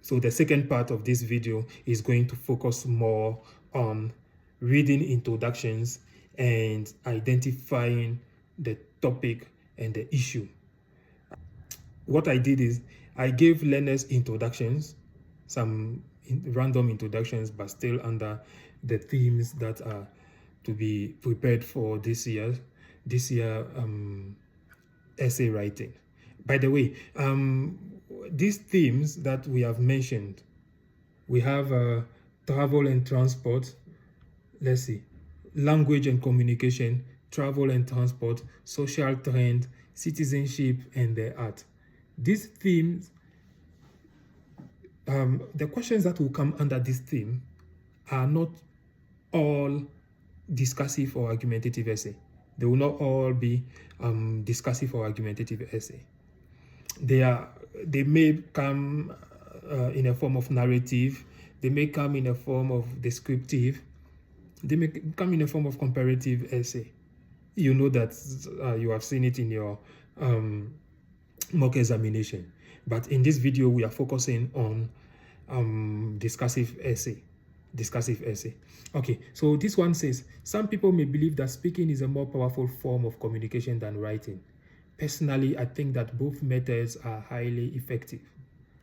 So the second part of this video is going to focus more on reading introductions and identifying the topic and the issue. What I did is I gave learners introductions, some random introductions, but still under the themes that are to be prepared for this year essay writing. By the way, these themes that we have mentioned, we have travel and transport, let's see, language and communication, travel and transport, social trend, citizenship, and the art. These themes, the questions that will come under this theme are not all discursive or argumentative essay. They will not all be discursive or argumentative essay. They may come in a form of narrative. They may come in a form of descriptive. They may come in a form of comparative essay. You know that you have seen it in your mock examination. But in this video, we are focusing on discursive essay. Okay, so this one says, some people may believe that speaking is a more powerful form of communication than writing. Personally, I think that both methods are highly effective.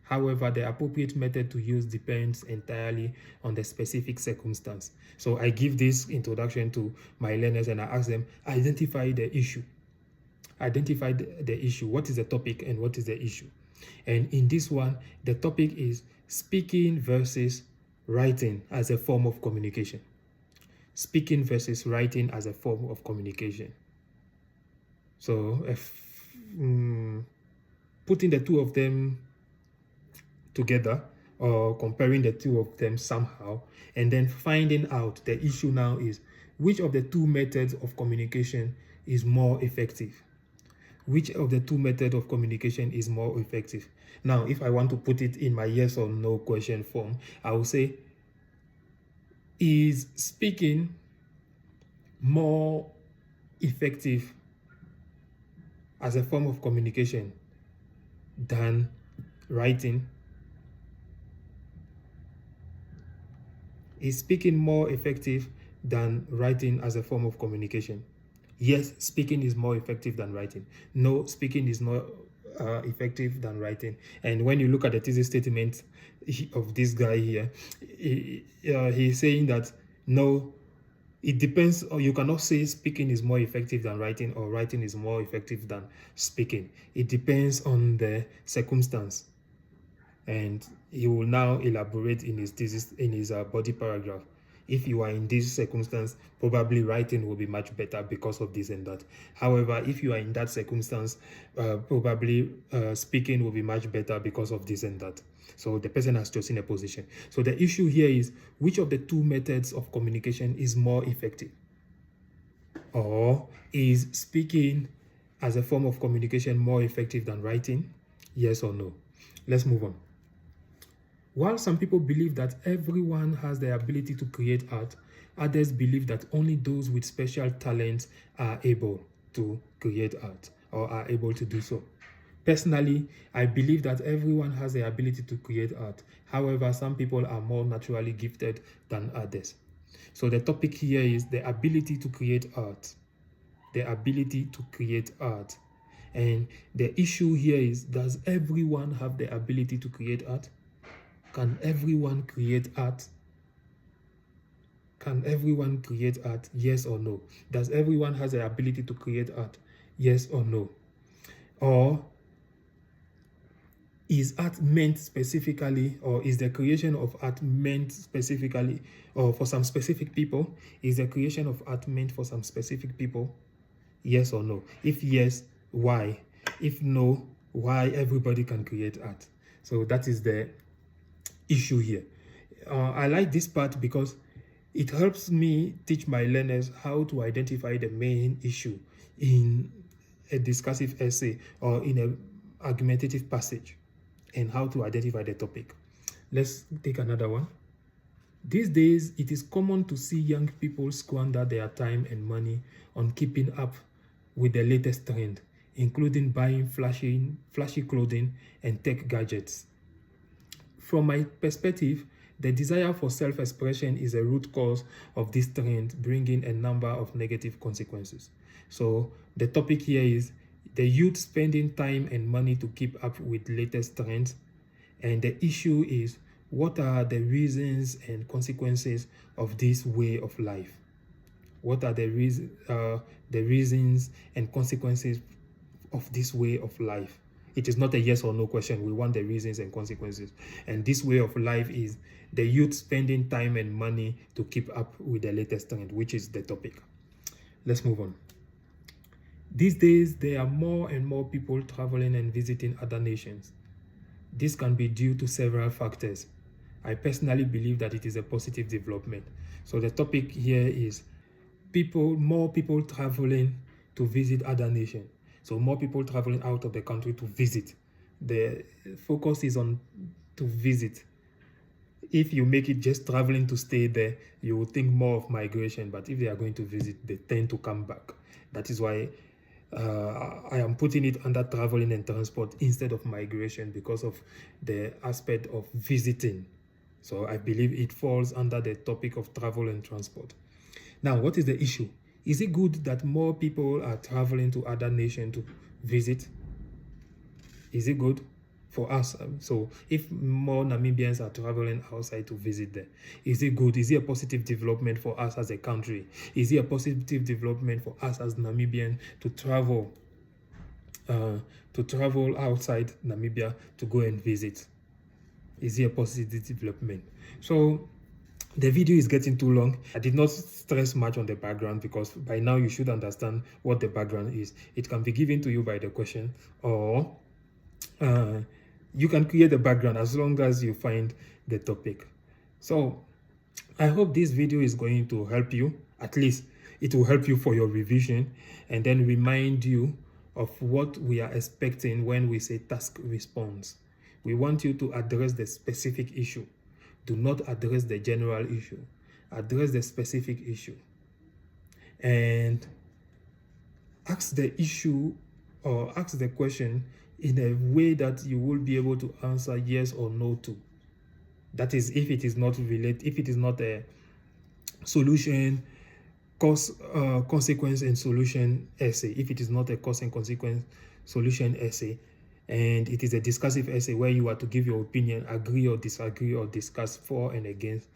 However, the appropriate method to use depends entirely on the specific circumstance. So I give this introduction to my learners and I ask them, identify the issue. Identify the issue. What is the topic and what is the issue? And in this one, the topic is speaking versus writing as a form of communication. Speaking versus writing as a form of communication. So if putting the two of them together or comparing the two of them somehow, and then finding out the issue now is which of the two methods of communication is more effective. Which of the two methods of communication is more effective? Now, if I want to put it in my yes or no question form, I will say, is speaking more effective as a form of communication than writing? Is speaking more effective than writing as a form of communication? Yes, speaking is more effective than writing. No, speaking is not effective than writing. And when you look at the thesis statement of this guy here, he's saying that no, it depends, or you cannot say speaking is more effective than writing or writing is more effective than speaking. It depends on the circumstance. And he will now elaborate in his thesis, in his body paragraph. If you are in this circumstance, probably writing will be much better because of this and that. However, if you are in that circumstance, probably speaking will be much better because of this and that. So the person has chosen a position. So the issue here is, which of the two methods of communication is more effective? Or is speaking as a form of communication more effective than writing? Yes or no? Let's move on. While some people believe that everyone has the ability to create art, others believe that only those with special talents are able to create art or are able to do so. Personally, I believe that everyone has the ability to create art. However, some people are more naturally gifted than others. So the topic here is the ability to create art. The ability to create art. And the issue here is, does everyone have the ability to create art? Can everyone create art? Can everyone create art? Yes or no? Does everyone has the ability to create art? Yes or no? Or is art meant specifically, or is the creation of art meant specifically, or for some specific people? Is the creation of art meant for some specific people? Yes or no? If yes, why? If no, why everybody can create art? So that is the issue here. I like this part because it helps me teach my learners how to identify the main issue in a discursive essay or in an argumentative passage, and how to identify the topic. Let's take another one. These days, it is common to see young people squander their time and money on keeping up with the latest trend, including buying flashy clothing and tech gadgets. from my perspective, the desire for self-expression is a root cause of this trend, bringing a number of negative consequences. So the topic here is the youth spending time and money to keep up with latest trends. And the issue is, what are the reasons and consequences of this way of life? What are the reasons and consequences of this way of life? It is not a yes or no question. We want the reasons and consequences. And this way of life is the youth spending time and money to keep up with the latest trend, which is the topic. Let's move on. These days, there are more and more people traveling and visiting other nations. This can be due to several factors. I personally believe that it is a positive development. So the topic here is more people traveling to visit other nations. So more people traveling out of the country to visit. The focus is on to visit. If you make it just traveling to stay there, you will think more of migration. But if they are going to visit, they tend to come back. That is why I am putting it under traveling and transport instead of migration, because of the aspect of visiting. So I believe it falls under the topic of travel and transport. Now, what is the issue? Is it good that more people are traveling to other nations to visit? Is it good for us? So if more Namibians are traveling outside to visit there, is it good? Is it a positive development for us as a country? Is it a positive development for us as Namibians to travel outside Namibia to go and visit? Is it a positive development? So the video is getting too long. I did not stress much on the background, because by now you should understand what the background is. It can be given to you by the question, or you can create the background as long as you find the topic. So I hope this video is going to help you. At least it will help you for your revision, and then remind you of what we are expecting when we say task response. We want you to address the specific issue. Do not address the general issue. Address the specific issue. And ask the issue, or ask the question in a way that you will be able to answer yes or no to. That is, if it is not related, if it is not a solution, consequence and solution essay, if it is not a cause and consequence solution essay, and it is a discursive essay where you are to give your opinion, agree or disagree, or discuss for and against,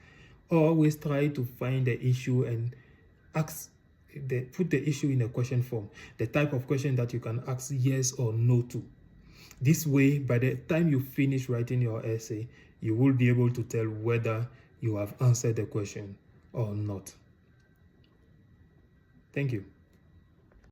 always try to find the issue and put the issue in a question form, the type of question that you can ask yes or no to. This way, by the time you finish writing your essay, you will be able to tell whether you have answered the question or not. Thank you.